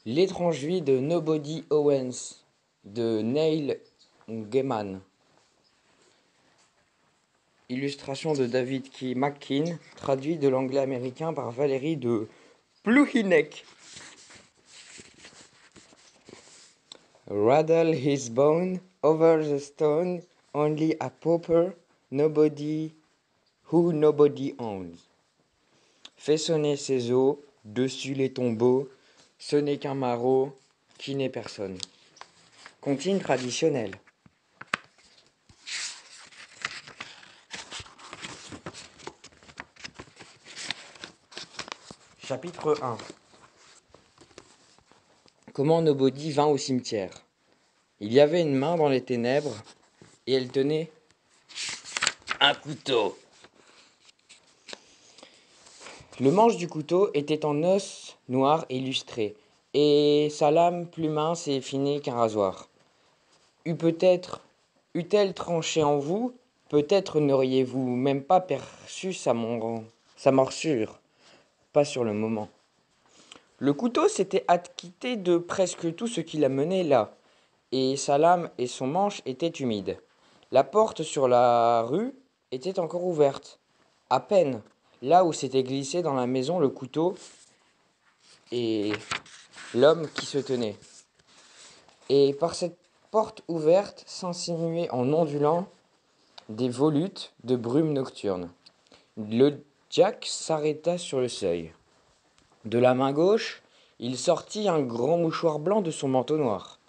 L'étrange vie de Nobody Owens de Neil Gaiman. Illustration de David K. McKean, traduit de l'anglais américain par Valérie de Pluhinek. Rattle his bone over the stone, only a pauper, nobody who nobody owns. Fait sonner ses os dessus les tombeaux, ce n'est qu'un maraud qui n'est personne. Comptine traditionnelle. Chapitre 1. Comment Nobody vint au cimetière. Il y avait une main dans les ténèbres, et elle tenait un couteau. Le manche du couteau était en os noir et lustré, et sa lame plus mince et finie qu'un rasoir. Eût-elle tranché en vous, peut-être n'auriez-vous même pas perçu sa morsure, pas sur le moment. Le couteau s'était acquitté de presque tout ce qui l'amenait là, et sa lame et son manche étaient humides. La porte sur la rue était encore ouverte, à peine, là où s'était glissé dans la maison le couteau et l'homme qui se tenait. Et par cette porte ouverte s'insinuaient en ondulant des volutes de brume nocturne. Le Jack s'arrêta sur le seuil. De la main gauche, il sortit un grand mouchoir blanc de son manteau noir,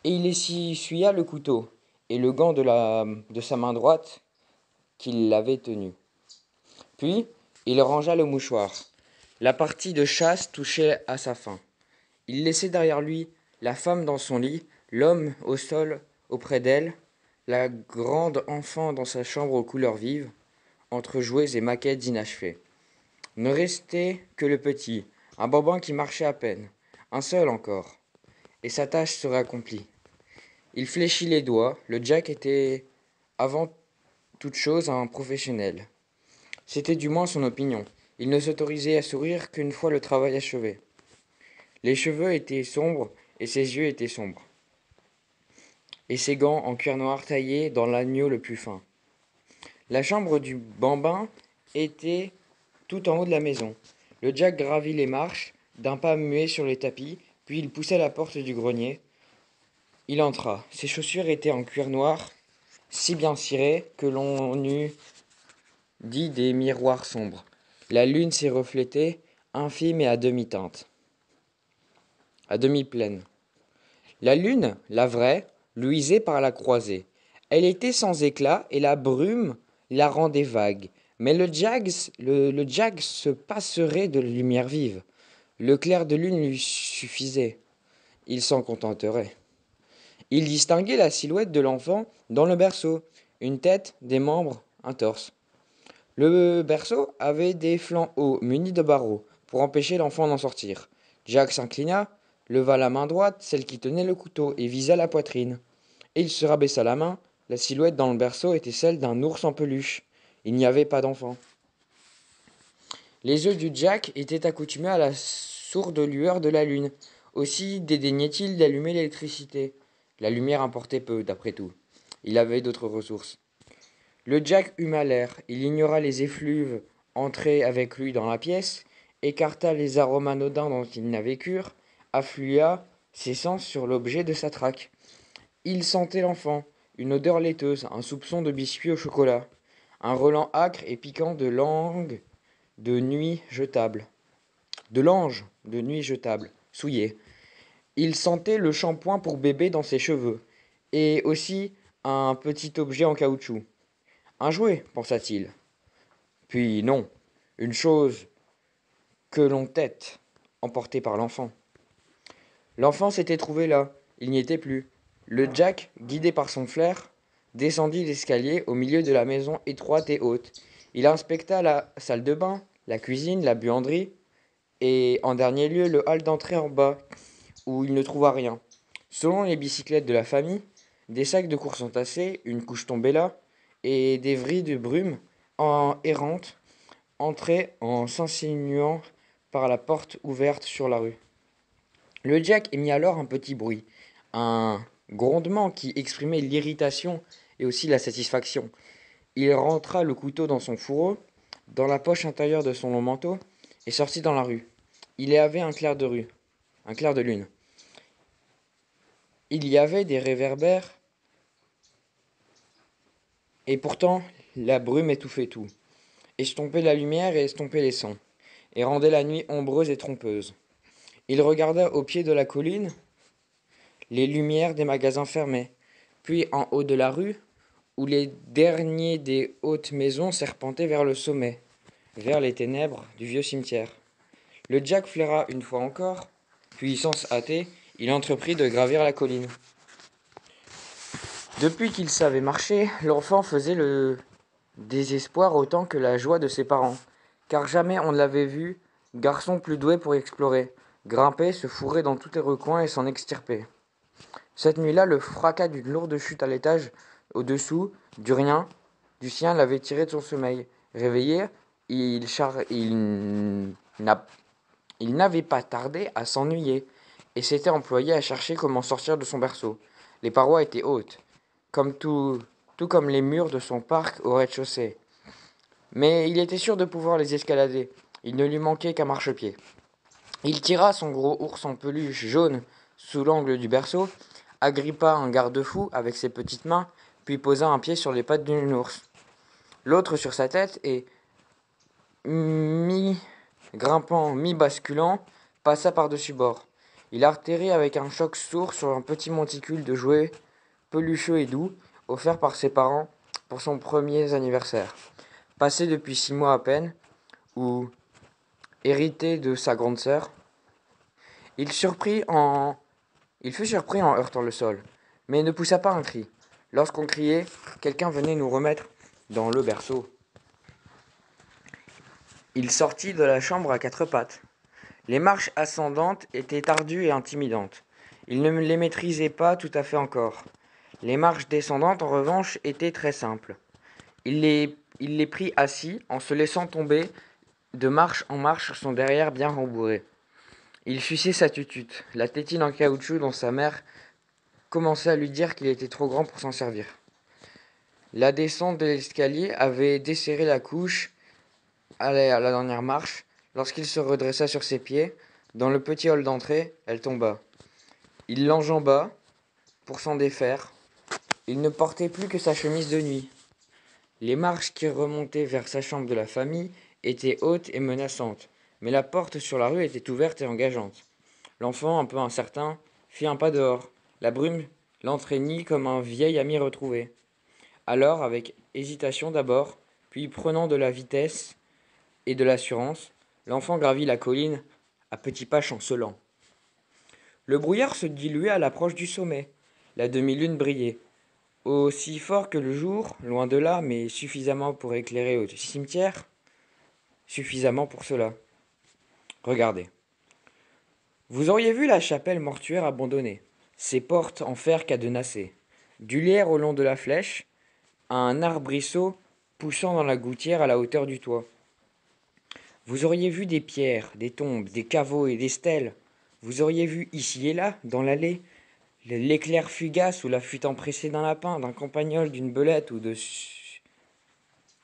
et il essuya le couteau et le gant de sa main droite qu'il l'avait tenu. Puis, il rangea le mouchoir. La partie de chasse touchait à sa fin. Il laissait derrière lui la femme dans son lit, l'homme au sol auprès d'elle, la grande enfant dans sa chambre aux couleurs vives, entre jouets et maquettes inachevées. Ne restait que le petit, un bambin qui marchait à peine, un seul encore, et sa tâche serait accomplie. Il fléchit les doigts, le Jack était avant toute chose un professionnel. C'était du moins son opinion. Il ne s'autorisait à sourire qu'une fois le travail achevé. Les cheveux étaient sombres et ses yeux étaient sombres. Et ses gants en cuir noir taillés dans l'agneau le plus fin. La chambre du bambin était tout en haut de la maison. Le Jack gravit les marches, d'un pas muet sur les tapis, puis il poussa la porte du grenier. Il entra. Ses chaussures étaient en cuir noir, si bien cirées que l'on eût dit des miroirs sombres. La lune s'y reflétait, infime et à demi-teinte, à demi-pleine. La lune, la vraie, luisait par la croisée. Elle était sans éclat et la brume la rendait vague. Mais le Jag se passerait de lumière vive. Le clair de lune lui suffisait. Il s'en contenterait. Il distinguait la silhouette de l'enfant dans le berceau, une tête, des membres, un torse. Le berceau avait des flancs hauts, munis de barreaux, pour empêcher l'enfant d'en sortir. Jack s'inclina, leva la main droite, celle qui tenait le couteau, et visa la poitrine. Et il se rabaissa la main. La silhouette dans le berceau était celle d'un ours en peluche. Il n'y avait pas d'enfant. Les yeux du Jack étaient accoutumés à la sourde lueur de la lune. Aussi dédaignait-il d'allumer l'électricité. La lumière importait peu, d'après tout. Il avait d'autres ressources. Le Jack huma l'air. Il ignora les effluves entrés avec lui dans la pièce, écarta les arômes anodins dont il n'avait cure, afflua ses sens sur l'objet de sa traque. Il sentait l'enfant, une odeur laiteuse, un soupçon de biscuit au chocolat, un relent âcre et piquant de langue de nuit jetable. De l'ange de nuit jetable, souillé. Il sentait le shampoing pour bébé dans ses cheveux, et aussi un petit objet en caoutchouc. Un jouet, pensa-t-il. Puis non, une chose que l'on tête, emportée par l'enfant. L'enfant s'était trouvé là, il n'y était plus. Le Jack, guidé par son flair, descendit l'escalier au milieu de la maison étroite et haute. Il inspecta la salle de bain, la cuisine, la buanderie, et en dernier lieu le hall d'entrée en bas, où il ne trouva rien. Selon les bicyclettes de la famille, des sacs de course entassés, une couche tombée là, et des vrilles de brume errantes entraient en s'insinuant par la porte ouverte sur la rue. Le Jack émit alors un petit bruit, un grondement qui exprimait l'irritation et aussi la satisfaction. Il rentra le couteau dans son fourreau, dans la poche intérieure de son long manteau, et sortit dans la rue. Il y avait un clair de lune. Il y avait des réverbères, et pourtant la brume étouffait tout, estompait la lumière et estompait les sons, et rendait la nuit ombreuse et trompeuse. Il regarda au pied de la colline les lumières des magasins fermés, puis en haut de la rue, où les derniers des hautes maisons serpentaient vers le sommet, vers les ténèbres du vieux cimetière. Le Jack flaira une fois encore, puis sans se hâter, il entreprit de gravir la colline. Depuis qu'il savait marcher, l'enfant faisait le désespoir autant que la joie de ses parents, car jamais on ne l'avait vu, garçon plus doué pour explorer, grimper, se fourrer dans tous les recoins et s'en extirper. Cette nuit-là, le fracas d'une lourde chute à l'étage au-dessous, du rien, du sien l'avait tiré de son sommeil. Réveillé, il n'avait pas tardé à s'ennuyer, et s'était employé à chercher comment sortir de son berceau. Les parois étaient hautes, tout comme les murs de son parc au rez-de-chaussée. Mais il était sûr de pouvoir les escalader. Il ne lui manquait qu'un marchepied. Il tira son gros ours en peluche jaune sous l'angle du berceau, agrippa un garde-fou avec ses petites mains, puis posa un pied sur les pattes d'une ours, l'autre sur sa tête, et, mi-grimpant, mi-basculant, passa par-dessus bord. Il atterrit avec un choc sourd sur un petit monticule de jouets pelucheux et doux, offert par ses parents pour son premier anniversaire. Passé depuis 6 mois à peine, ou hérité de sa grande sœur, il fut surpris en heurtant le sol, mais ne poussa pas un cri. Lorsqu'on criait, quelqu'un venait nous remettre dans le berceau. Il sortit de la chambre à 4 pattes. Les marches ascendantes étaient ardues et intimidantes. Il ne les maîtrisait pas tout à fait encore. Les marches descendantes, en revanche, étaient très simples. Il les prit assis, en se laissant tomber de marche en marche sur son derrière bien rembourré. Il suçait sa tutute, la tétine en caoutchouc dont sa mère commençait à lui dire qu'il était trop grand pour s'en servir. La descente de l'escalier avait desserré la couche à la dernière marche. Lorsqu'il se redressa sur ses pieds, dans le petit hall d'entrée, elle tomba. Il l'enjamba pour s'en défaire. Il ne portait plus que sa chemise de nuit. Les marches qui remontaient vers sa chambre de la famille étaient hautes et menaçantes, mais la porte sur la rue était ouverte et engageante. L'enfant, un peu incertain, fit un pas dehors. La brume l'entraînit comme un vieil ami retrouvé. Alors, avec hésitation d'abord, puis prenant de la vitesse et de l'assurance, l'enfant gravit la colline à petits pas chancelants. Le brouillard se diluait à l'approche du sommet. La demi-lune brillait, aussi fort que le jour, loin de là, mais suffisamment pour éclairer au cimetière, suffisamment pour cela. Regardez. Vous auriez vu la chapelle mortuaire abandonnée, ses portes en fer cadenassées, du lierre au long de la flèche, un arbrisseau poussant dans la gouttière à la hauteur du toit. Vous auriez vu des pierres, des tombes, des caveaux et des stèles. Vous auriez vu ici et là, dans l'allée, l'éclair fugace ou la fuite empressée d'un lapin, d'un campagnol, d'une belette ou de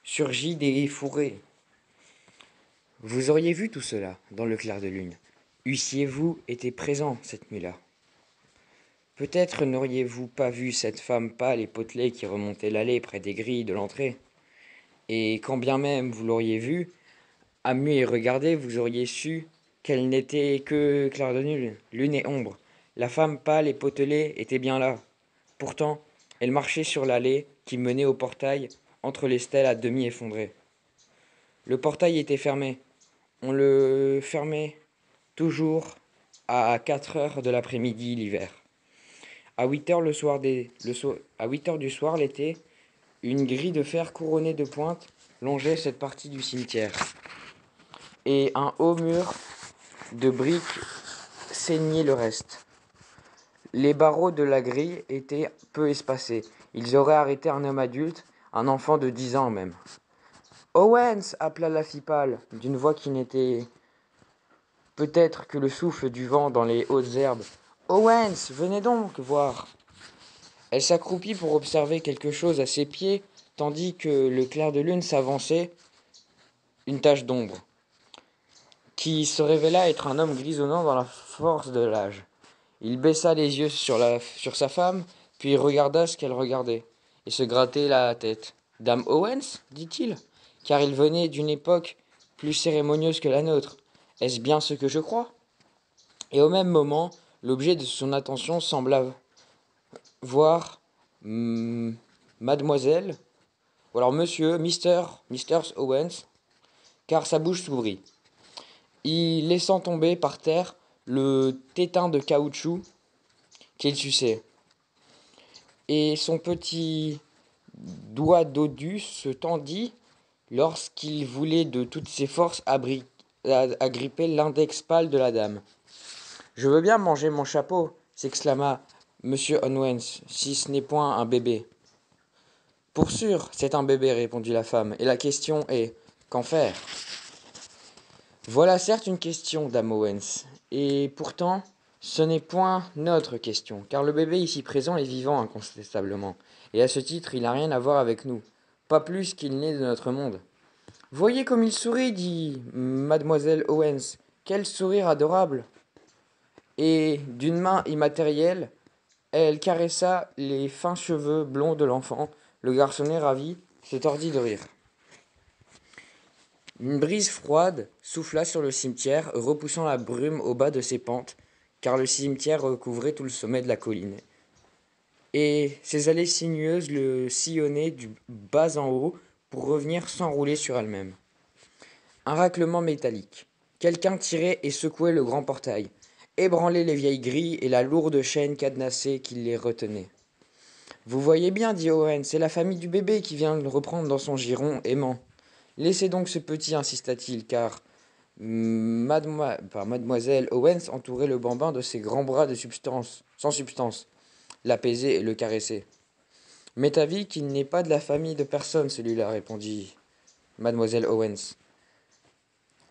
surgit des fourrés. Vous auriez vu tout cela dans le clair de lune. Eussiez-vous été présent cette nuit-là? Peut-être n'auriez-vous pas vu cette femme pâle et potelée qui remontait l'allée près des grilles de l'entrée. Et quand bien même vous l'auriez vue, à mieux y regarder, vous auriez su qu'elle n'était que clair de lune et ombre. La femme pâle et potelée était bien là. Pourtant, elle marchait sur l'allée qui menait au portail entre les stèles à demi effondrées. Le portail était fermé. On le fermait toujours à 4 heures de l'après-midi l'hiver. À 8 heures à 8 heures du soir l'été, une grille de fer couronnée de pointes longeait cette partie du cimetière. Et un haut mur de briques ceignait le reste. Les barreaux de la grille étaient peu espacés. Ils auraient arrêté un homme adulte, un enfant de 10 ans même. « Owens !» appela la fille pâle, d'une voix qui n'était peut-être que le souffle du vent dans les hautes herbes. Owens, venez donc voir. Elle s'accroupit pour observer quelque chose à ses pieds, tandis que le clair de lune s'avançait, une tache d'ombre, qui se révéla être un homme grisonnant dans la force de l'âge. Il baissa les yeux sur sa femme, puis regarda ce qu'elle regardait, et se grattait la tête. Dame Owens, dit-il, car il venait d'une époque plus cérémonieuse que la nôtre. Est-ce bien ce que je crois? Et au même moment, l'objet de son attention sembla voir mademoiselle, ou alors monsieur, Mister Owens, car sa bouche s'ouvrit. Il laissant tomber par terre le tétin de caoutchouc qu'il suçait. Et son petit doigt dodu se tendit lorsqu'il voulait de toutes ses forces agripper l'index pâle de la dame. « Je veux bien manger mon chapeau, s'exclama Monsieur Owens, si ce n'est point un bébé. Pour sûr, c'est un bébé, répondit la femme, et la question est, qu'en faire? Voilà certes une question, dame Owens, et pourtant, ce n'est point notre question, car le bébé ici présent est vivant incontestablement, et à ce titre, il n'a rien à voir avec nous, pas plus qu'il n'est de notre monde. Voyez comme il sourit, dit mademoiselle Owens, quel sourire adorable! Et d'une main immatérielle, elle caressa les fins cheveux blonds de l'enfant. Le garçonnet ravi se tordit de rire. Une brise froide souffla sur le cimetière, repoussant la brume au bas de ses pentes, car le cimetière recouvrait tout le sommet de la colline. Et ses allées sinueuses le sillonnaient du bas en haut pour revenir s'enrouler sur elle-même. Un raclement métallique. Quelqu'un tirait et secouait le grand portail, ébranlait les vieilles grilles et la lourde chaîne cadenassée qui les retenait. Vous voyez bien, dit Owen, c'est la famille du bébé qui vient le reprendre dans son giron aimant. Laissez donc ce petit, insista-t-il, car mademoiselle Owens entourait le bambin de ses grands bras sans substance, l'apaisait et le caressait. M'est avis qu'il n'est pas de la famille de personne, celui-là, répondit mademoiselle Owens.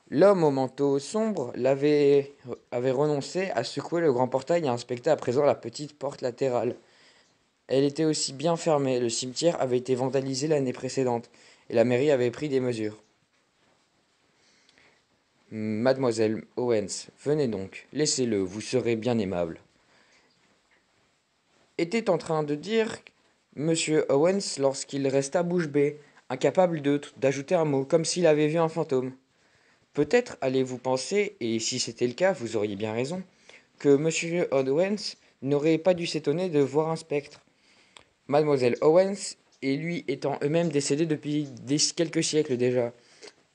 L'homme au manteau sombre avait renoncé à secouer le grand portail et inspectait à présent la petite porte latérale. Elle était aussi bien fermée, le cimetière avait été vandalisé l'année précédente, et la mairie avait pris des mesures. Mademoiselle Owens, venez donc, laissez-le, vous serez bien aimable. Était en train de dire Monsieur Owens lorsqu'il resta bouche bée, incapable d'ajouter un mot, comme s'il avait vu un fantôme. Peut-être allez-vous penser, et si c'était le cas, vous auriez bien raison, que Monsieur Owens n'aurait pas dû s'étonner de voir un spectre. Mademoiselle Owens et lui étant eux-mêmes décédés depuis quelques siècles déjà,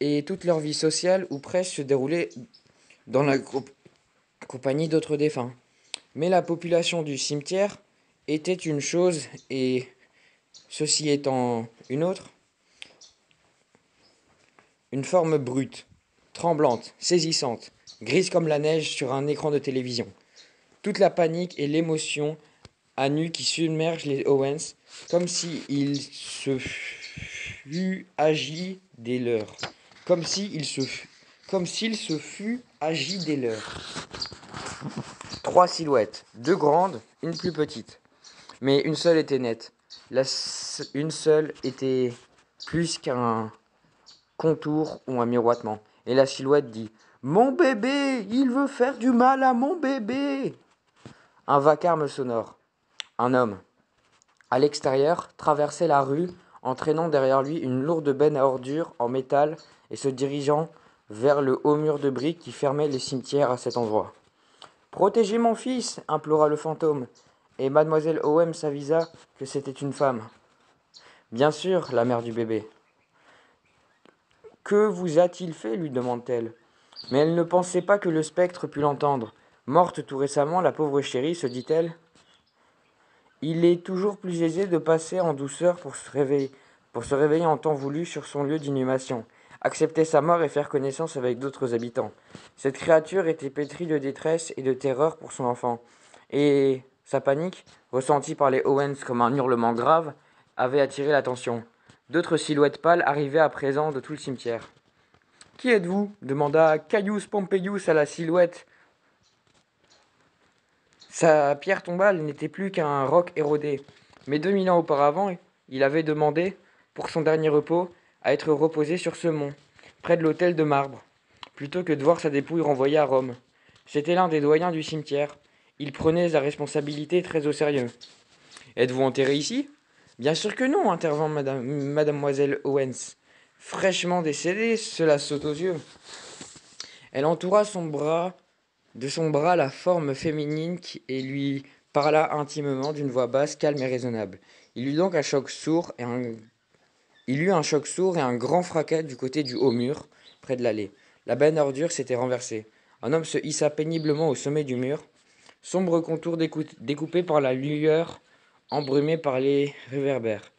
et toute leur vie sociale ou presque se déroulait dans la compagnie d'autres défunts. Mais la population du cimetière était une chose et ceci étant une autre, une forme brute, tremblante, saisissante, grise comme la neige sur un écran de télévision. Toute la panique et l'émotion à nu qui submergent les Owens, comme s'il se fût agi des leurs. Comme s'il se fût agi des leurs. 3 silhouettes, 2 grandes, une plus petite. Mais une seule était nette. Une seule était plus qu'un contour ou un miroitement. Et la silhouette dit « Mon bébé, il veut faire du mal à mon bébé !» Un vacarme sonore. Un homme, à l'extérieur, traversait la rue, entraînant derrière lui une lourde benne à ordures en métal et se dirigeant vers le haut mur de briques qui fermait les cimetières à cet endroit. « Protégez mon fils !» implora le fantôme, et mademoiselle Owens s'avisa que c'était une femme. Bien sûr, la mère du bébé. « Que vous a-t-il fait ?» lui demande-t-elle. Mais elle ne pensait pas que le spectre pût l'entendre. Morte tout récemment, la pauvre chérie, se dit-elle. Il est toujours plus aisé de passer en douceur pour se réveiller en temps voulu sur son lieu d'inhumation, accepter sa mort et faire connaissance avec d'autres habitants. Cette créature était pétrie de détresse et de terreur pour son enfant, et sa panique, ressentie par les Owens comme un hurlement grave, avait attiré l'attention. D'autres silhouettes pâles arrivaient à présent de tout le cimetière. Qui êtes-vous demanda Caius Pompeius à la silhouette. Sa pierre tombale n'était plus qu'un roc érodé. Mais 2000 ans auparavant, il avait demandé, pour son dernier repos, à être reposé sur ce mont, près de l'autel de marbre, plutôt que de voir sa dépouille renvoyée à Rome. C'était l'un des doyens du cimetière. Il prenait sa responsabilité très au sérieux. Êtes-vous enterré ici ? Bien sûr que non, intervint mademoiselle Owens. Fraîchement décédée, cela saute aux yeux. Elle entoura de son bras la forme féminine et lui parla intimement d'une voix basse, calme et raisonnable. Il eut un choc sourd et un grand fracas du côté du haut mur, près de l'allée. La benne ordure s'était renversée. Un homme se hissa péniblement au sommet du mur, sombre contour découpé par la lueur, embrumé par les réverbères.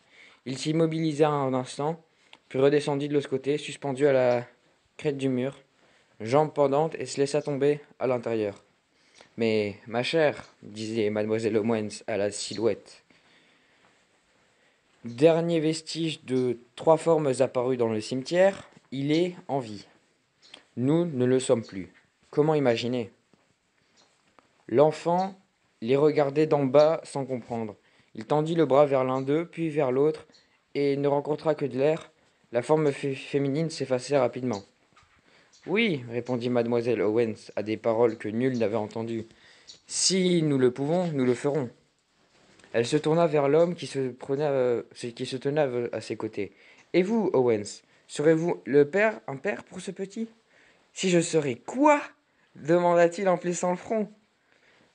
Il s'immobilisa un instant, puis redescendit de l'autre côté, suspendu à la crête du mur, jambes pendantes, et se laissa tomber à l'intérieur. Mais, ma chère, disait mademoiselle Owens à la silhouette, dernier vestige de 3 formes apparues dans le cimetière, il est en vie. Nous ne le sommes plus. Comment imaginer ? L'enfant les regardait d'en bas sans comprendre. Il tendit le bras vers l'un d'eux, puis vers l'autre, et ne rencontra que de l'air. La forme féminine s'effaçait rapidement. Oui, répondit mademoiselle Owens à des paroles que nul n'avait entendues. Si nous le pouvons, nous le ferons. Elle se tourna vers l'homme qui se tenait à ses côtés. Et vous, Owens, serez-vous un père pour ce petit ? Si je serais quoi ? Demanda-t-il en plissant le front.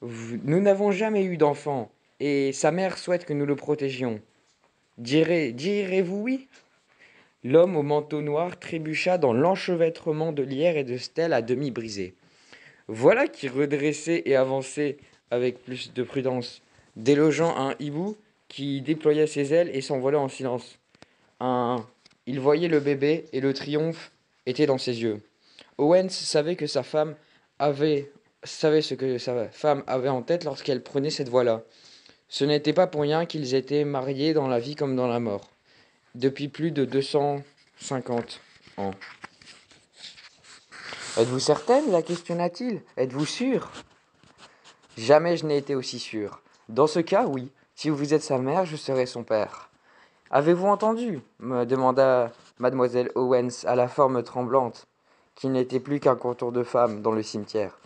Nous n'avons jamais eu d'enfant, et sa mère souhaite que nous le protégions. Direz-vous oui ? L'homme au manteau noir trébucha dans l'enchevêtrement de lierre et de stèles à demi brisées. Voilà qui redressait et avançait avec plus de prudence, délogeant un hibou qui déployait ses ailes et s'envolait en silence. Il voyait le bébé et le triomphe était dans ses yeux. Owens savait ce que sa femme avait en tête lorsqu'elle prenait cette voie-là. Ce n'était pas pour rien qu'ils étaient mariés dans la vie comme dans la mort, depuis plus de 250 ans. Êtes-vous certaine ? La questionna-t-il. Êtes-vous sûre ? Jamais je n'ai été aussi sûr. Dans ce cas, oui. Si vous êtes sa mère, je serai son père. Avez-vous entendu ? Me demanda mademoiselle Owens à la forme tremblante, qui n'était plus qu'un contour de femme dans le cimetière,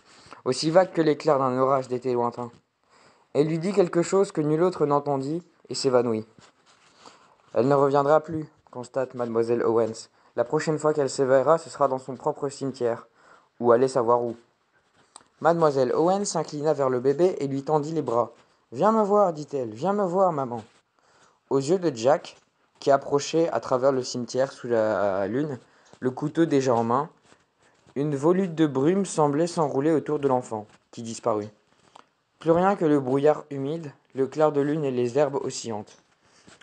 aussi vague que l'éclair d'un orage d'été lointain. Elle lui dit quelque chose que nul autre n'entendit et s'évanouit. Elle ne reviendra plus, constate mademoiselle Owens. La prochaine fois qu'elle s'éveillera, ce sera dans son propre cimetière, ou allez savoir où. Mademoiselle Owens s'inclina vers le bébé et lui tendit les bras. « Viens me voir, dit-elle, viens me voir, maman. » Aux yeux de Jack, qui approchait à travers le cimetière sous la lune, le couteau déjà en main, une volute de brume semblait s'enrouler autour de l'enfant, qui disparut. Plus rien que le brouillard humide, le clair de lune et les herbes oscillantes.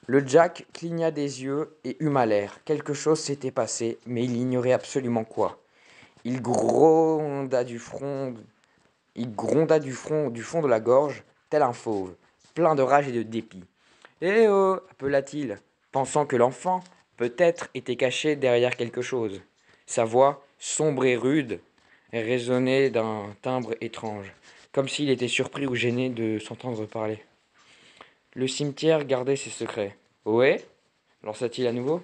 Le Jack cligna des yeux et huma l'air. Quelque chose s'était passé, mais il ignorait absolument quoi. Il gronda du fond de la gorge, tel un fauve, plein de rage et de dépit. « Eh oh !» appela-t-il, pensant que l'enfant, peut-être, était caché derrière quelque chose. Sa voix, sombre et rude, résonnait d'un timbre étrange, comme s'il était surpris ou gêné de s'entendre parler. Le cimetière gardait ses secrets. « Ouais ?» lança-t-il à nouveau.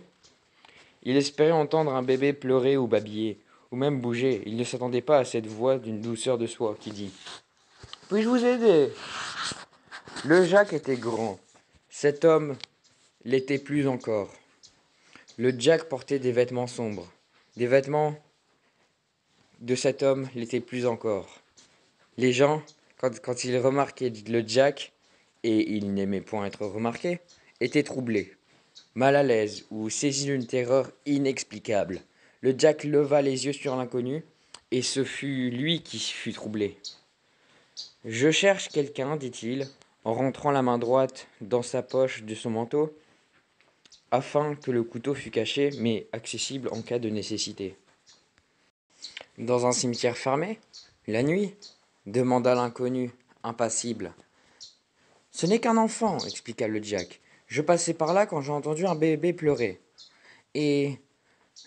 Il espérait entendre un bébé pleurer ou babiller, ou même bouger. Il ne s'attendait pas à cette voix d'une douceur de soie qui dit « Puis-je vous aider ?» Le Jack était grand. Cet homme l'était plus encore. Le Jack portait des vêtements sombres. Des vêtements de cet homme l'étaient plus encore. Les gens, quand ils remarquaient le Jack, et ils n'aimaient point être remarqués, étaient troublés, mal à l'aise ou saisis d'une terreur inexplicable. Le Jack leva les yeux sur l'inconnu, et ce fut lui qui fut troublé. « Je cherche quelqu'un, dit-il, en rentrant la main droite dans sa poche de son manteau, afin que le couteau fût caché, mais accessible en cas de nécessité. »« Dans un cimetière fermé ? La nuit ? » demanda l'inconnu, impassible. « Ce n'est qu'un enfant, expliqua le Jack. Je passais par là quand j'ai entendu un bébé pleurer. Et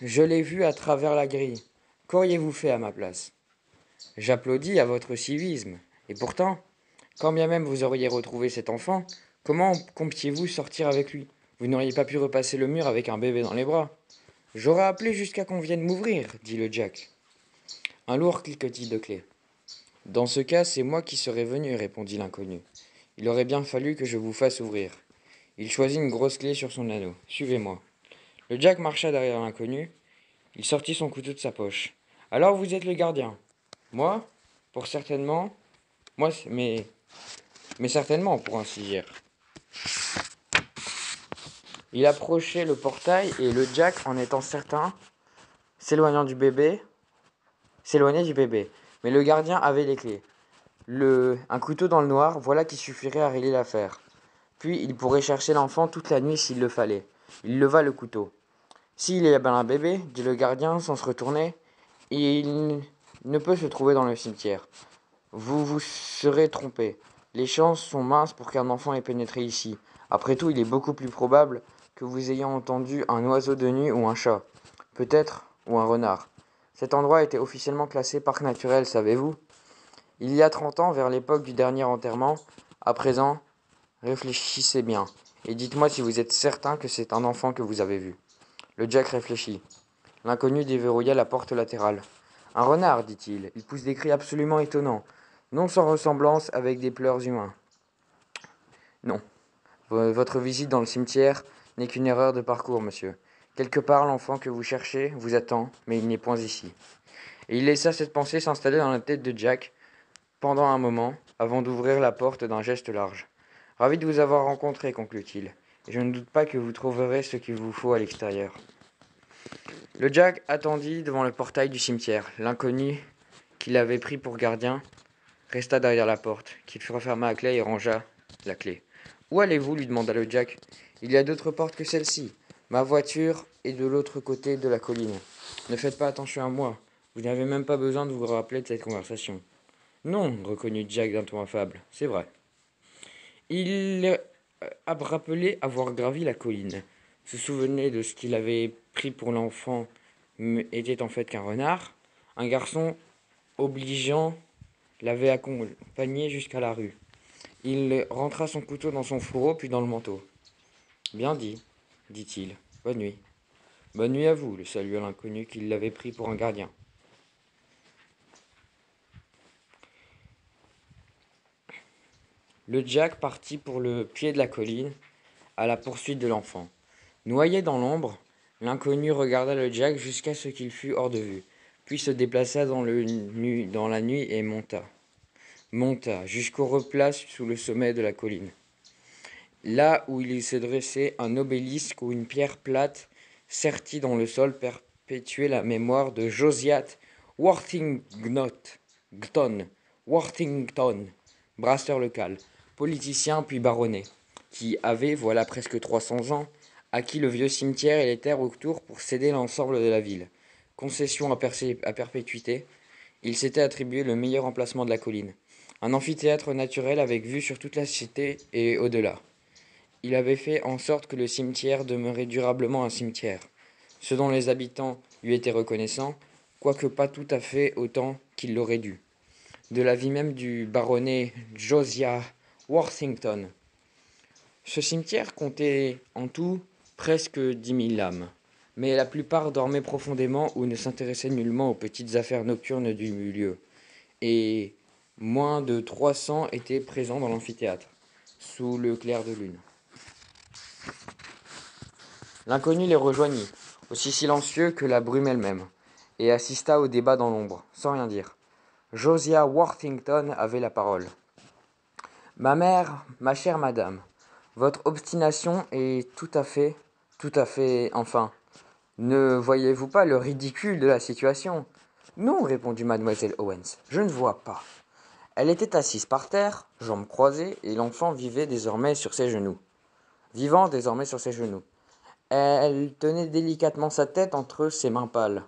je l'ai vu à travers la grille. Qu'auriez-vous fait à ma place? J'applaudis à votre civisme. Et pourtant, quand bien même vous auriez retrouvé cet enfant, comment comptiez-vous sortir avec lui? Vous n'auriez pas pu repasser le mur avec un bébé dans les bras. J'aurais appelé jusqu'à qu'on vienne m'ouvrir, dit le Jack. Un lourd cliquetis de clés. Dans ce cas, c'est moi qui serais venu, répondit l'inconnu. Il aurait bien fallu que je vous fasse ouvrir. Il choisit une grosse clé sur son anneau. Suivez-moi. Le Jack marcha derrière l'inconnu. Il sortit son couteau de sa poche. Alors vous êtes le gardien. Moi? Pour certainement. Moi, mais certainement, pour ainsi dire. Il approchait le portail et le Jack, en étant certain, s'éloignait du bébé. Mais le gardien avait les clés. Un couteau dans le noir, voilà qui suffirait à régler l'affaire. Puis il pourrait chercher l'enfant toute la nuit s'il le fallait. Il leva le couteau. S'il y a bien un bébé, dit le gardien sans se retourner, il ne peut se trouver dans le cimetière. Vous vous serez trompé. Les chances sont minces pour qu'un enfant ait pénétré ici. Après tout, il est beaucoup plus probable que vous ayez entendu un oiseau de nuit ou un chat. Peut-être, ou un renard. Cet endroit était officiellement classé parc naturel, savez-vous? Il y a 30 ans, vers l'époque du dernier enterrement. À présent, réfléchissez bien. Et dites-moi si vous êtes certain que c'est un enfant que vous avez vu. Le Jack réfléchit. L'inconnu déverrouilla la porte latérale. Un renard, dit-il. Il pousse des cris absolument étonnants. Non sans ressemblance avec des pleurs humains. Non. Votre visite dans le cimetière n'est qu'une erreur de parcours, monsieur. Quelque part, l'enfant que vous cherchez vous attend, mais il n'est point ici. Et il laissa cette pensée s'installer dans la tête de Jack pendant un moment, avant d'ouvrir la porte d'un geste large. Ravi de vous avoir rencontré, conclut-il. Et je ne doute pas que vous trouverez ce qu'il vous faut à l'extérieur. Le Jack attendit devant le portail du cimetière. L'inconnu, qu'il avait pris pour gardien, resta derrière la porte, qu'il referma à clé et rangea la clé. Où allez-vous? Lui demanda le Jack. Il y a d'autres portes que celle-ci. Ma voiture est de l'autre côté de la colline. Ne faites pas attention à moi. Vous n'avez même pas besoin de vous rappeler de cette conversation. Non, reconnut Jack d'un ton affable. C'est vrai. Il a rappelé avoir gravi la colline. Se souvenait de ce qu'il avait pris pour l'enfant était en fait qu'un renard. Un garçon obligeant l'avait accompagné jusqu'à la rue. Il rentra son couteau dans son fourreau puis dans le manteau. Bien dit, dit-il. Bonne nuit. Bonne nuit à vous, le salua l'inconnu qui l'avait pris pour un gardien. Le Jack partit pour le pied de la colline, à la poursuite de l'enfant. Noyé dans l'ombre, l'inconnu regarda le Jack jusqu'à ce qu'il fût hors de vue, puis se déplaça dans la nuit et monta jusqu'au replat sous le sommet de la colline. Là où il se dressait un obélisque ou une pierre plate, sertie dans le sol, perpétuait la mémoire de Josiah Worthington, brasseur local, politicien puis baronnet, qui avait, voilà presque 300 ans, acquis le vieux cimetière et les terres autour pour céder l'ensemble de la ville. Concession à perpétuité, il s'était attribué le meilleur emplacement de la colline. Un amphithéâtre naturel avec vue sur toute la cité et au-delà. Il avait fait en sorte que le cimetière demeurait durablement un cimetière, ce dont les habitants lui étaient reconnaissants, quoique pas tout à fait autant qu'il l'aurait dû. De la vie même du baronnet Josiah Worthington. Ce cimetière comptait en tout presque 10 000 âmes, mais la plupart dormaient profondément ou ne s'intéressaient nullement aux petites affaires nocturnes du lieu, et moins de 300 étaient présents dans l'amphithéâtre, sous le clair de lune. L'inconnu les rejoignit, aussi silencieux que la brume elle-même, et assista au débat dans l'ombre, sans rien dire. Josiah Worthington avait la parole. Ma chère madame, votre obstination est tout à fait, enfin. Ne voyez-vous pas le ridicule de la situation? Non, répondit mademoiselle Owens, je ne vois pas. Elle était assise par terre, jambes croisées, et l'enfant vivant désormais sur ses genoux. Elle tenait délicatement sa tête entre ses mains pâles.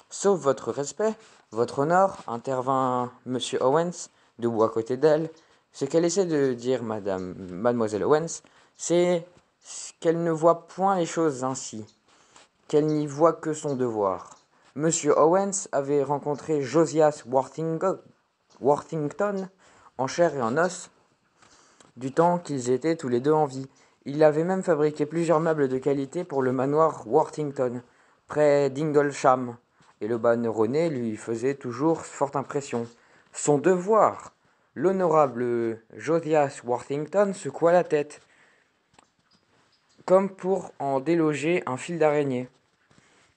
Sauf votre respect, votre honneur, intervint M. Owens, debout à côté d'elle. Ce qu'elle essaie de dire, mademoiselle Owens, c'est qu'elle ne voit point les choses ainsi, qu'elle n'y voit que son devoir. Monsieur Owens avait rencontré Josias Worthington en chair et en os, du temps qu'ils étaient tous les deux en vie. Il avait même fabriqué plusieurs meubles de qualité pour le manoir Worthington, près d'Inglesham, et le baronnet lui faisait toujours forte impression. Son devoir. L'honorable Josias Worthington secoua la tête, comme pour en déloger un fil d'araignée.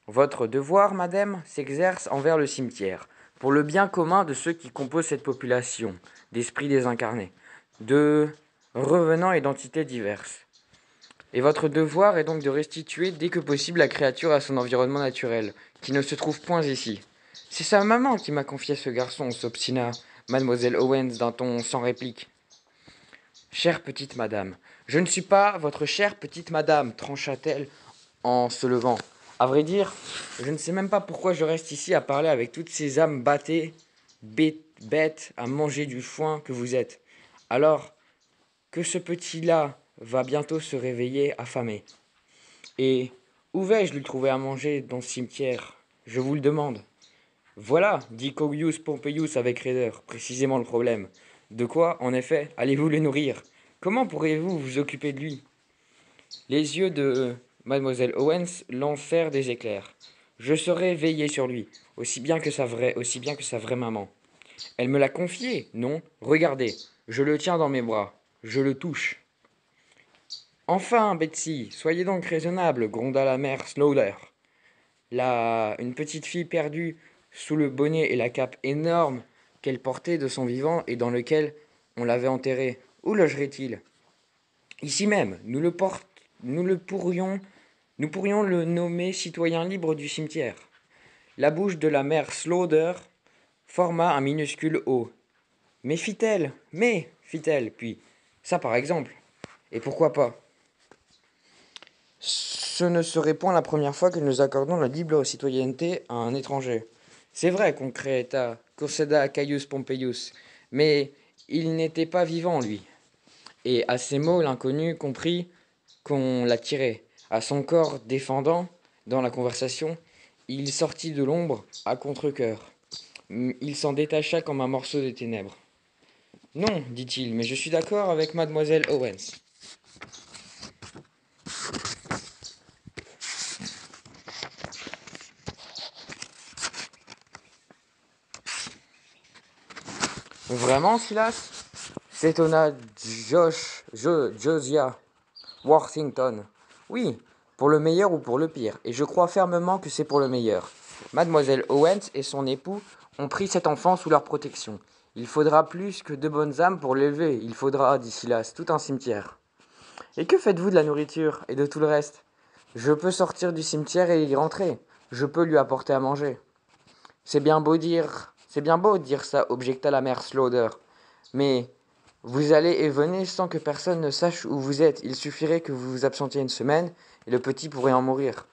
Votre devoir, madame, s'exerce envers le cimetière, pour le bien commun de ceux qui composent cette population, d'esprits désincarnés, de revenants et d'entités diverses. Et votre devoir est donc de restituer dès que possible la créature à son environnement naturel, qui ne se trouve point ici. C'est sa maman qui m'a confié ce garçon, s'obstina mademoiselle Owens d'un ton sans réplique. Chère petite madame, je ne suis pas votre chère petite madame, trancha-t-elle en se levant. À vrai dire, je ne sais même pas pourquoi je reste ici à parler avec toutes ces âmes bêtes à manger du foin que vous êtes. Alors que ce petit-là va bientôt se réveiller affamé. Et où vais-je lui trouver à manger dans ce cimetière? Je vous le demande. Voilà, dit Cogius Pompeius avec raideur, précisément le problème. De quoi, en effet, allez-vous le nourrir? Comment pourriez-vous vous occuper de lui? Les yeux de mademoiselle Owens lancèrent des éclairs. Je saurai veiller sur lui, aussi bien que sa vraie maman. Elle me l'a confié, non? Regardez, je le tiens dans mes bras, je le touche. Enfin, Betsy, soyez donc raisonnable, gronda la mère Slaughter. Une petite fille perdue sous le bonnet et la cape énorme qu'elle portait de son vivant et dans lequel on l'avait enterré. Où logerait-il? Ici même, nous pourrions le nommer citoyen libre du cimetière. La bouche de la mère Slaughter forma un minuscule O. Mais fit-elle, puis, ça par exemple. Et pourquoi pas? Ce ne serait point la première fois que nous accordons la libre citoyenneté à un étranger. C'est vrai, concéda Caius Pompeius, mais il n'était pas vivant, lui. Et à ces mots, l'inconnu comprit qu'on l'a tiré. À son corps défendant, dans la conversation, il sortit de l'ombre à contre-cœur. Il s'en détacha comme un morceau de ténèbres. Non, dit-il, mais je suis d'accord avec mademoiselle Owens. Vraiment, Silas? S'étonna Josiah Worthington. Oui, pour le meilleur ou pour le pire, et je crois fermement que c'est pour le meilleur. Mademoiselle Owens et son époux ont pris cet enfant sous leur protection. Il faudra plus que de bonnes âmes pour l'élever. Il faudra, dit Silas, tout un cimetière. Et que faites-vous de la nourriture et de tout le reste? Je peux sortir du cimetière et y rentrer. Je peux lui apporter à manger. C'est bien beau dire ça, objecta la mère Slaughter. Mais vous allez et venez sans que personne ne sache où vous êtes. Il suffirait que vous vous absentiez une semaine et le petit pourrait en mourir.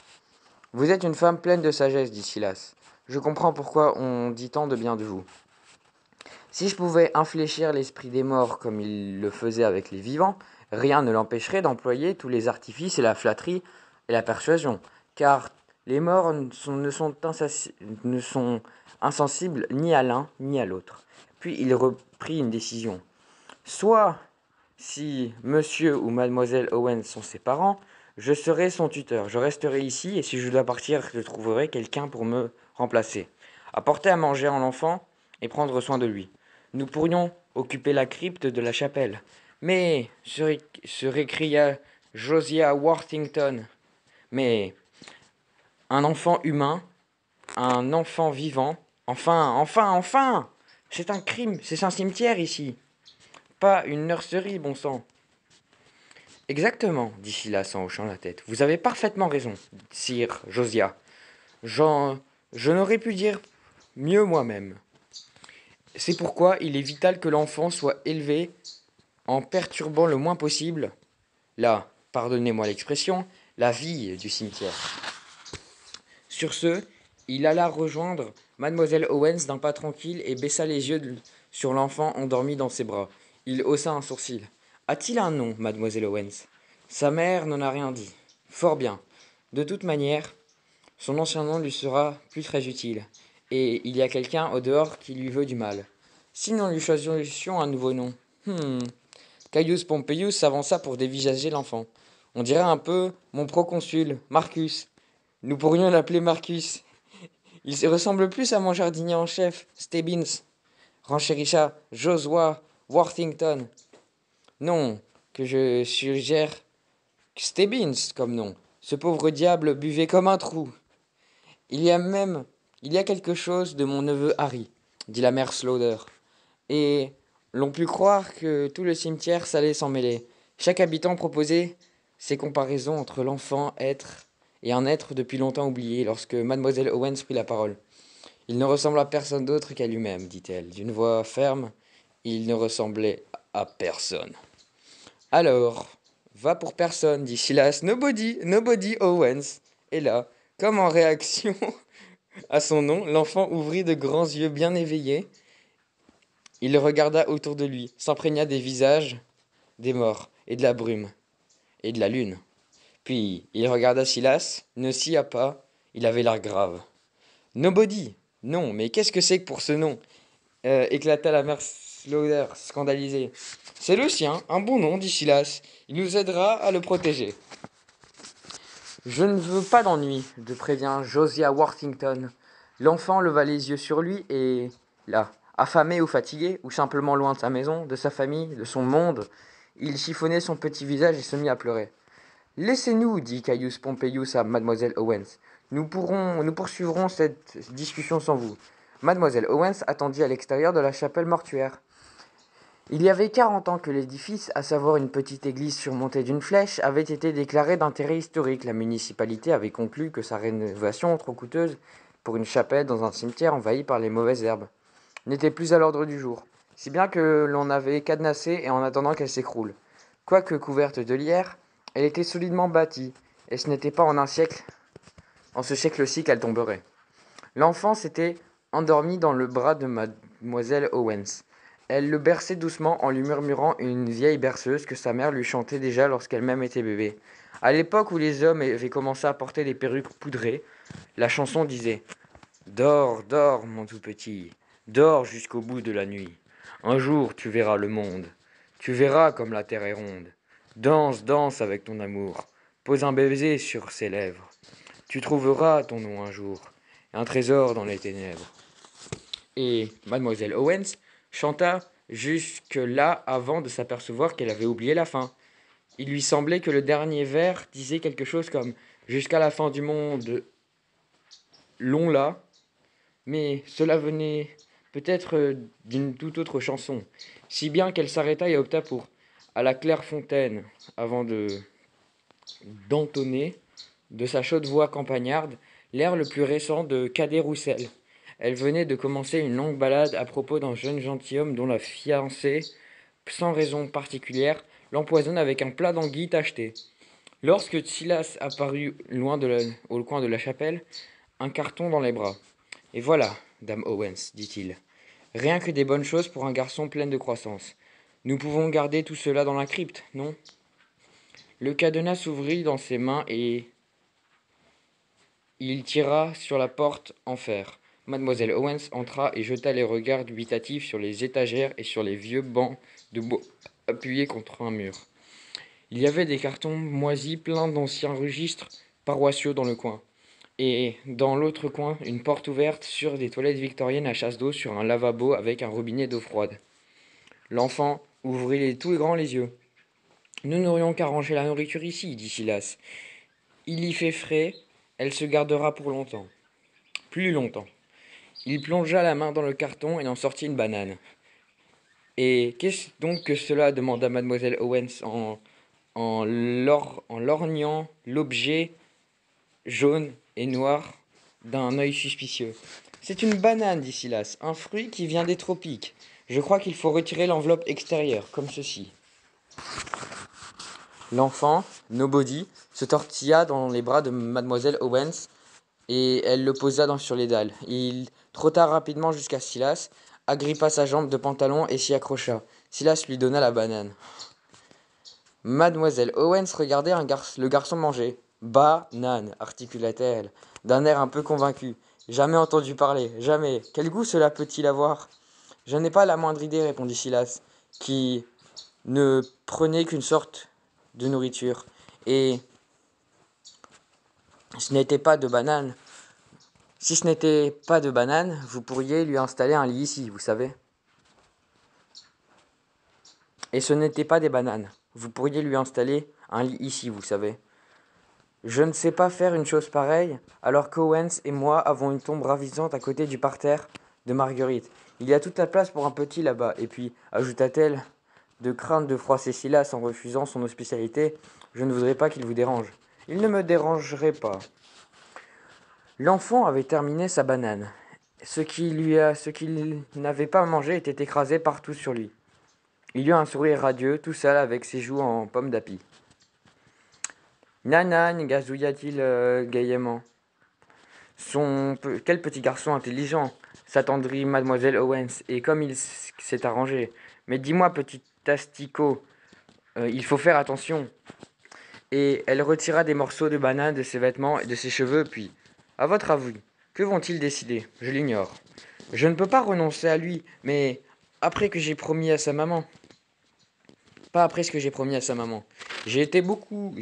Vous êtes une femme pleine de sagesse, dit Silas. Je comprends pourquoi on dit tant de bien de vous. Si je pouvais infléchir l'esprit des morts comme il le faisait avec les vivants, rien ne l'empêcherait d'employer tous les artifices et la flatterie et la persuasion, car les morts ne sont insensibles ni à l'un ni à l'autre. Puis il reprit une décision. Soit, si monsieur ou mademoiselle Owen sont ses parents, je serai son tuteur. Je resterai ici et si je dois partir, je trouverai quelqu'un pour me remplacer. Apporter à manger à l'enfant et prendre soin de lui. Nous pourrions occuper la crypte de la chapelle. Mais, se récria Josiah Worthington, mais un enfant humain, un enfant vivant, enfin, c'est un crime, c'est un cimetière ici. Pas une nurserie, bon sang. Exactement, dit Silas en hochant la tête. Vous avez parfaitement raison, sire Josiah. Je n'aurais pu dire mieux moi-même. C'est pourquoi il est vital que l'enfant soit élevé en perturbant le moins possible, pardonnez-moi l'expression, la vie du cimetière. Sur ce, il alla rejoindre mademoiselle Owens d'un pas tranquille et baissa les yeux sur l'enfant endormi dans ses bras. Il haussa un sourcil. A-t-il un nom, mademoiselle Owens? Sa mère n'en a rien dit. Fort bien. De toute manière, Son ancien nom lui sera plus très utile, et il y a quelqu'un au dehors qui lui veut du mal. Si nous lui choisissions un nouveau nom. Caius Pompeius s'avança pour dévisager l'enfant. On dirait un peu mon proconsul, Marcus. Nous pourrions l'appeler Marcus. Il se ressemble plus à mon jardinier en chef, Stebbins. Renchéricha Josua Worthington. Non, que je suggère Stebbins comme nom. Ce pauvre diable buvait comme un trou. Il y a même, il y a quelque chose de mon neveu Harry, dit la mère Slaughter. Et l'on put croire que tout le cimetière s'allait s'en mêler. Chaque habitant proposait ses comparaisons entre l'enfant être et un être depuis longtemps oublié lorsque mademoiselle Owens prit la parole. Il ne ressemble à personne d'autre qu'à lui-même, dit-elle, d'une voix ferme. Il ne ressemblait à personne. Alors, va pour personne, dit Silas. Nobody Owens. Et là, comme en réaction à son nom, l'enfant ouvrit de grands yeux bien éveillés. Il regarda autour de lui, s'imprégna des visages des morts, et de la brume, et de la lune. Puis il regarda Silas, ne sia pas, il avait l'air grave. Nobody. Non, mais qu'est-ce que c'est que pour ce nom éclata la mère Slaughter, scandalisée. C'est le sien, un bon nom, dit Silas. Il nous aidera à le protéger. Je ne veux pas d'ennui, de prévient Josiah Worthington. L'enfant leva les yeux sur lui et, là, affamé ou fatigué, ou simplement loin de sa maison, de sa famille, de son monde, il chiffonnait son petit visage et se mit à pleurer. Laissez-nous, dit Caius Pompeius à mademoiselle Owens. Nous poursuivrons cette discussion sans vous. Mademoiselle Owens attendit à l'extérieur de la chapelle mortuaire. Il y avait 40 ans que l'édifice, à savoir une petite église surmontée d'une flèche, avait été déclaré d'intérêt historique. La municipalité avait conclu que sa rénovation, trop coûteuse pour une chapelle dans un cimetière envahi par les mauvaises herbes, n'était plus à l'ordre du jour, si bien que l'on avait cadenassé et en attendant qu'elle s'écroule. Quoique couverte de lierre, elle était solidement bâtie, et ce n'était pas en ce siècle-ci qu'elle tomberait. L'enfant s'était endormi dans le bras de mademoiselle Owens. Elle le berçait doucement en lui murmurant une vieille berceuse que sa mère lui chantait déjà lorsqu'elle-même était bébé. À l'époque où les hommes avaient commencé à porter des perruques poudrées, la chanson disait « Dors, dors, mon tout petit, dors jusqu'au bout de la nuit. Un jour tu verras le monde, tu verras comme la terre est ronde. Danse, danse avec ton amour, pose un baiser sur ses lèvres. Tu trouveras ton nom un jour, un trésor dans les ténèbres. » Et mademoiselle Owens chanta jusque-là avant de s'apercevoir qu'elle avait oublié la fin. Il lui semblait que le dernier vers disait quelque chose comme « Jusqu'à la fin du monde, long là », mais cela venait peut-être d'une toute autre chanson, si bien qu'elle s'arrêta et opta pour « À la claire fontaine » avant d'entonner de sa chaude voix campagnarde l'air le plus récent de Cadet Roussel. Elle venait de commencer une longue ballade à propos d'un jeune gentilhomme dont la fiancée, sans raison particulière, l'empoisonne avec un plat d'anguilles tacheté. Lorsque Silas apparut au coin de la chapelle, un carton dans les bras. « Et voilà, dame Owens, dit-il, rien que des bonnes choses pour un garçon plein de croissance. Nous pouvons garder tout cela dans la crypte, non ?» Le cadenas s'ouvrit dans ses mains et il tira sur la porte en fer. Mademoiselle Owens entra et jeta les regards dubitatifs sur les étagères et sur les vieux bancs de bois appuyés contre un mur. Il y avait des cartons moisis pleins d'anciens registres paroissiaux dans le coin. Et dans l'autre coin, une porte ouverte sur des toilettes victoriennes à chasse d'eau sur un lavabo avec un robinet d'eau froide. L'enfant ouvrit tout grand les yeux. « Nous n'aurions qu'à ranger la nourriture ici, dit Silas. Il y fait frais, elle se gardera pour longtemps. Plus longtemps. Il plongea la main dans le carton et en sortit une banane. « Et qu'est-ce donc que cela » demanda mademoiselle Owens en lorgnant l'objet jaune et noir d'un œil suspicieux. « C'est une banane, dit Silas, un fruit qui vient des tropiques. Je crois qu'il faut retirer l'enveloppe extérieure, comme ceci. » L'enfant, Nobody, se tortilla dans les bras de mademoiselle Owens et elle le posa sur les dalles. Il trotta rapidement jusqu'à Silas, agrippa sa jambe de pantalon et s'y accrocha. Silas lui donna la banane. Mademoiselle Owens regardait le garçon manger. Banane, articula-t-elle, d'un air un peu convaincu. Jamais entendu parler, jamais. Quel goût cela peut-il avoir? Je n'ai pas la moindre idée, répondit Silas, qui ne prenait qu'une sorte de nourriture. Et ce n'était pas de banane. Si ce n'était pas de banane, vous pourriez lui installer un lit ici, vous savez. Et ce n'était pas des bananes. Vous pourriez lui installer un lit ici, vous savez. Je ne sais pas faire une chose pareille, alors qu'Owens et moi avons une tombe ravissante à côté du parterre de Marguerite. Il y a toute la place pour un petit là-bas. Et puis, ajouta-t-elle, de crainte de froisser Silas en refusant son hospitalité, je ne voudrais pas qu'il vous dérange. Il ne me dérangerait pas. L'enfant avait terminé sa banane. Ce qu'il n'avait pas mangé était écrasé partout sur lui. Il eut un sourire radieux, tout seul, avec ses joues en pomme d'api. Nanan, gazouilla-t-il gaillement. Quel petit garçon intelligent, s'attendrit mademoiselle Owens, et comme il s'est arrangé. Mais dis-moi, petit asticot, il faut faire attention. Et elle retira des morceaux de banane de ses vêtements et de ses cheveux, puis, à votre avis, que vont-ils décider? Je l'ignore. Je ne peux pas renoncer à lui, mais après que j'ai promis à sa maman. Pas après ce que j'ai promis à sa maman. J'ai été beaucoup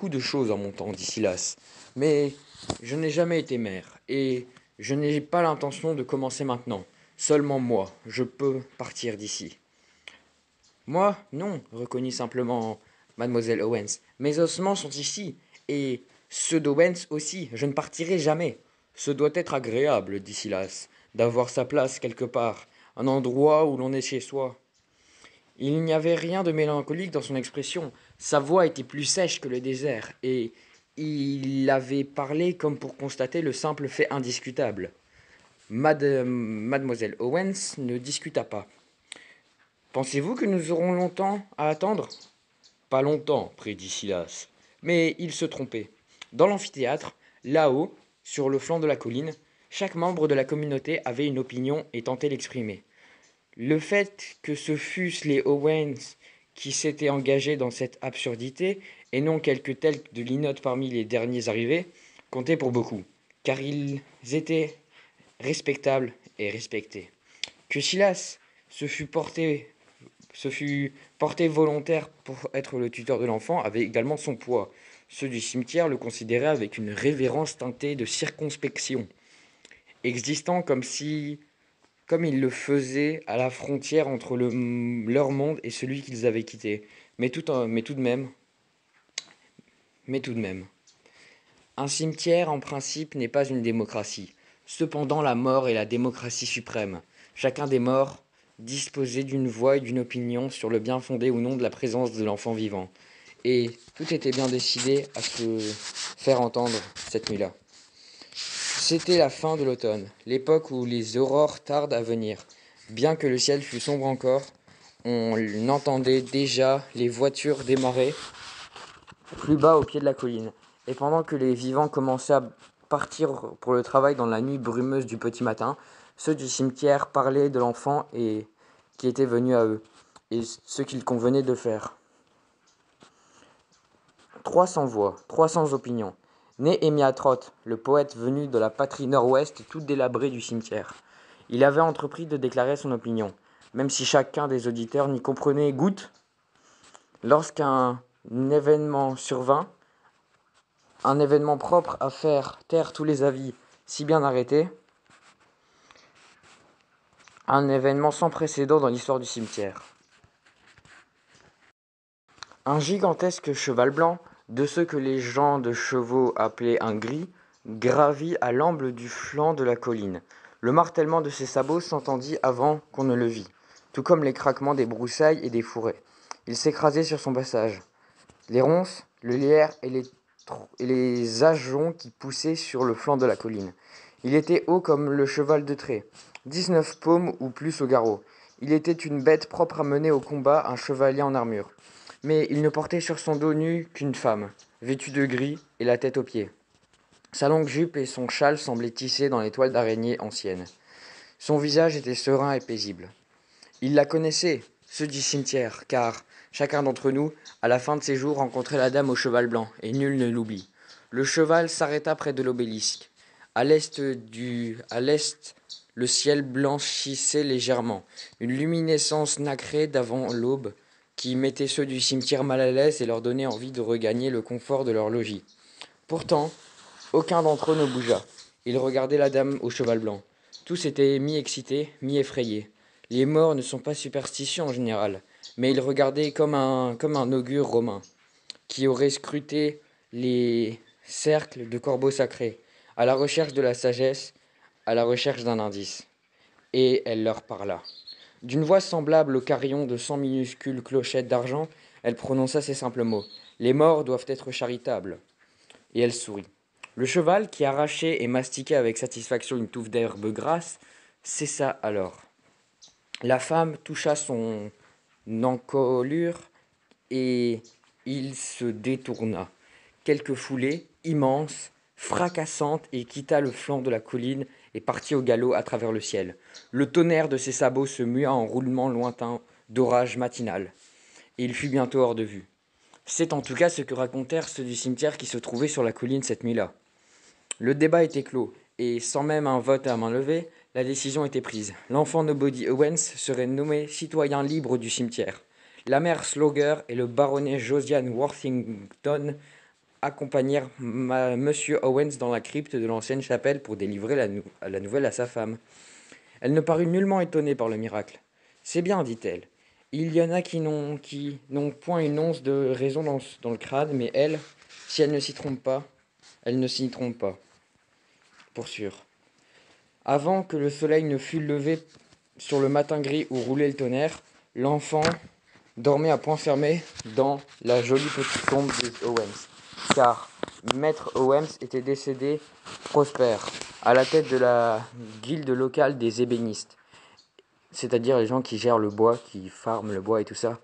de choses en mon temps, dit Silas. Mais je n'ai jamais été mère, et je n'ai pas l'intention de commencer maintenant. Seulement moi, je peux partir d'ici. Moi, non, reconnut simplement mademoiselle Owens. Mes ossements sont ici, et ceux d'Owens aussi. Je ne partirai jamais. Ce doit être agréable, dit Silas, d'avoir sa place quelque part, un endroit où l'on est chez soi. Il n'y avait rien de mélancolique dans son expression. Sa voix était plus sèche que le désert, et il avait parlé comme pour constater le simple fait indiscutable. Mademoiselle Owens ne discuta pas. Pensez-vous que nous aurons longtemps à attendre? Pas longtemps, prédit Silas. Mais il se trompait. Dans l'amphithéâtre, là-haut, sur le flanc de la colline, chaque membre de la communauté avait une opinion et tentait l'exprimer. Le fait que ce fussent les Owens qui s'étaient engagés dans cette absurdité, et non quelques tels de linottes parmi les derniers arrivés, comptait pour beaucoup, car ils étaient respectables et respectés. Que Silas se fut porté volontaire pour être le tuteur de l'enfant avait également son poids. Ceux du cimetière le considéraient avec une révérence teintée de circonspection, existant comme ils le faisaient à la frontière entre leur monde et celui qu'ils avaient quitté. Mais tout de même, un cimetière, en principe, n'est pas une démocratie. Cependant, la mort est la démocratie suprême. Chacun des morts disposait d'une voix et d'une opinion sur le bien fondé ou non de la présence de l'enfant vivant. Et tout était bien décidé à se faire entendre cette nuit-là. C'était la fin de l'automne, l'époque où les aurores tardent à venir. Bien que le ciel fût sombre encore, on entendait déjà les voitures démarrer plus bas au pied de la colline. Et pendant que les vivants commençaient à partir pour le travail dans la nuit brumeuse du petit matin, ceux du cimetière parlaient de l'enfant et qui était venu à eux, et ce qu'il convenait de faire. 300 voix, 300 opinions. Néhémia Trott, le poète venu de la patrie nord-ouest toute délabrée du cimetière. Il avait entrepris de déclarer son opinion, même si chacun des auditeurs n'y comprenait goutte. Lorsqu'un événement survint, un événement propre à faire taire tous les avis si bien arrêtés, un événement sans précédent dans l'histoire du cimetière. Un gigantesque cheval blanc, de ceux que les gens de chevaux appelaient un gris, gravit à l'amble du flanc de la colline. Le martèlement de ses sabots s'entendit avant qu'on ne le vît, tout comme les craquements des broussailles et des fourrés. Il s'écrasait sur son passage. Les ronces, le lierre et les ajoncs qui poussaient sur le flanc de la colline. Il était haut comme le cheval de trait, 19 paumes ou plus au garrot. Il était une bête propre à mener au combat un chevalier en armure. Mais il ne portait sur son dos nu qu'une femme, vêtue de gris et la tête aux pieds. Sa longue jupe et son châle semblaient tissés dans les toiles d'araignée anciennes. Son visage était serein et paisible. Il la connaissait, ceux du cimetière, car chacun d'entre nous, à la fin de ses jours, rencontrait la dame au cheval blanc, et nul ne l'oublie. Le cheval s'arrêta près de l'obélisque. À l'est, le ciel blanchissait légèrement, une luminescence nacrée d'avant l'aube qui mettait ceux du cimetière mal à l'aise et leur donnait envie de regagner le confort de leur logis. Pourtant, aucun d'entre eux ne bougea. Ils regardaient la dame au cheval blanc. Tous étaient mi-excités, mi-effrayés. Les morts ne sont pas superstitieux en général, mais ils regardaient comme un augure romain, qui aurait scruté les cercles de corbeaux sacrés, à la recherche de la sagesse, à la recherche d'un indice. Et elle leur parla. D'une voix semblable au carillon de 100 minuscules clochettes d'argent, elle prononça ces simples mots. Les morts doivent être charitables. Et elle sourit. Le cheval, qui arrachait et mastiquait avec satisfaction une touffe d'herbe grasse, cessa alors. La femme toucha son encolure et il se détourna. Quelques foulées, immenses, fracassantes, et quitta le flanc de la colline et partit au galop à travers le ciel. Le tonnerre de ses sabots se mua en roulement lointain d'orage matinal, et il fut bientôt hors de vue. C'est en tout cas ce que racontèrent ceux du cimetière qui se trouvaient sur la colline cette nuit-là. Le débat était clos, et sans même un vote à main levée, la décision était prise. L'enfant Nobody Owens serait nommé citoyen libre du cimetière. La mère Slaughter et le baronnet Josiah Worthington accompagnèrent Monsieur Owens dans la crypte de l'ancienne chapelle pour délivrer la nouvelle à sa femme. Elle ne parut nullement étonnée par le miracle. « C'est bien, dit-elle. Il y en a qui n'ont point une once de raison dans le crâne, mais elle, si elle ne s'y trompe pas, elle ne s'y trompe pas. Pour sûr. » Avant que le soleil ne fût levé sur le matin gris où roulait le tonnerre, l'enfant dormait à point fermé dans la jolie petite tombe des Owens, car Maître Owens était décédé prospère, à la tête de la guilde locale des ébénistes, c'est-à-dire les gens qui gèrent le bois, qui farment le bois et tout ça.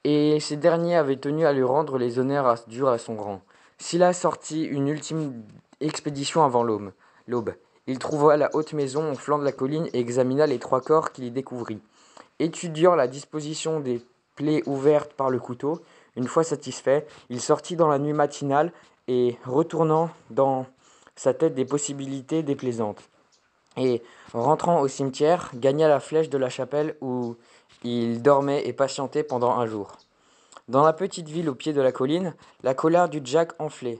Et ces derniers avaient tenu à lui rendre les honneurs dus à son rang. Sylla sortit une ultime expédition avant l'aube. Il trouva la haute maison au flanc de la colline et examina les 3 corps qu'il y découvrit. Étudiant la disposition des plaies ouvertes par le couteau, une fois satisfait, il sortit dans la nuit matinale et, retournant dans sa tête des possibilités déplaisantes, et, rentrant au cimetière, gagna la flèche de la chapelle où il dormait et patientait pendant un jour. Dans la petite ville au pied de la colline, la colère du Jack enflait.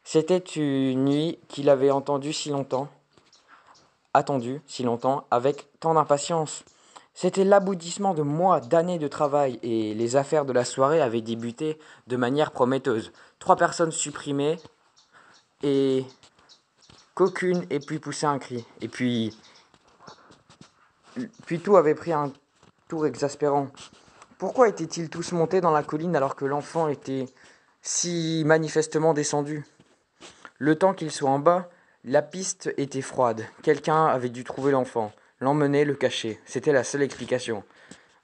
C'était une nuit qu'il avait attendue si longtemps, avec tant d'impatience. C'était l'aboutissement de mois, d'années de travail, et les affaires de la soirée avaient débuté de manière prometteuse. 3 personnes supprimées, et qu'aucune ait pu pousser un cri. Et puis tout avait pris un tour exaspérant. Pourquoi étaient-ils tous montés dans la colline alors que l'enfant était si manifestement descendu ? Le temps qu'il soit en bas, la piste était froide. Quelqu'un avait dû trouver l'enfant, l'emmener, le cacher. C'était la seule explication.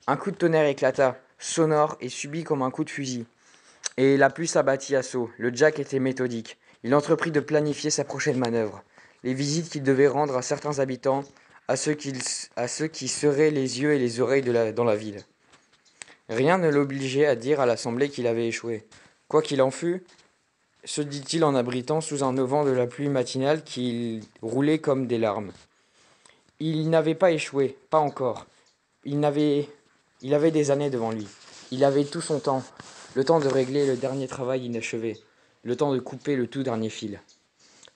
Un coup de tonnerre éclata, sonore et subit comme un coup de fusil. Et la pluie s'abattit à saut. Le Jack était méthodique. Il entreprit de planifier sa prochaine manœuvre. Les visites qu'il devait rendre à certains habitants, à ceux qui seraient les yeux et les oreilles dans la ville. Rien ne l'obligeait à dire à l'assemblée qu'il avait échoué. Quoi qu'il en fût, se dit-il en abritant sous un auvent de la pluie matinale qui roulait comme des larmes. Il n'avait pas échoué, pas encore. Il avait des années devant lui. Il avait tout son temps, le temps de régler le dernier travail inachevé, le temps de couper le tout dernier fil.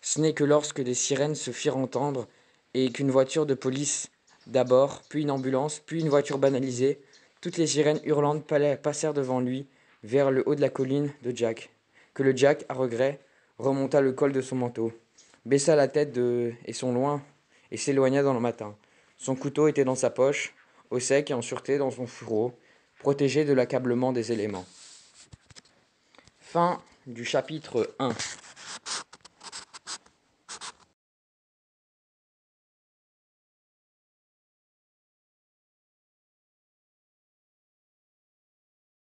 Ce n'est que lorsque des sirènes se firent entendre et qu'une voiture de police d'abord, puis une ambulance, puis une voiture banalisée, toutes les sirènes hurlantes passèrent devant lui vers le haut de la colline de Jack, que le Jack, à regret, remonta le col de son manteau, baissa la tête et s'éloigna dans le matin. Son couteau était dans sa poche, au sec et en sûreté dans son fourreau, protégé de l'accablement des éléments. Fin du chapitre 1.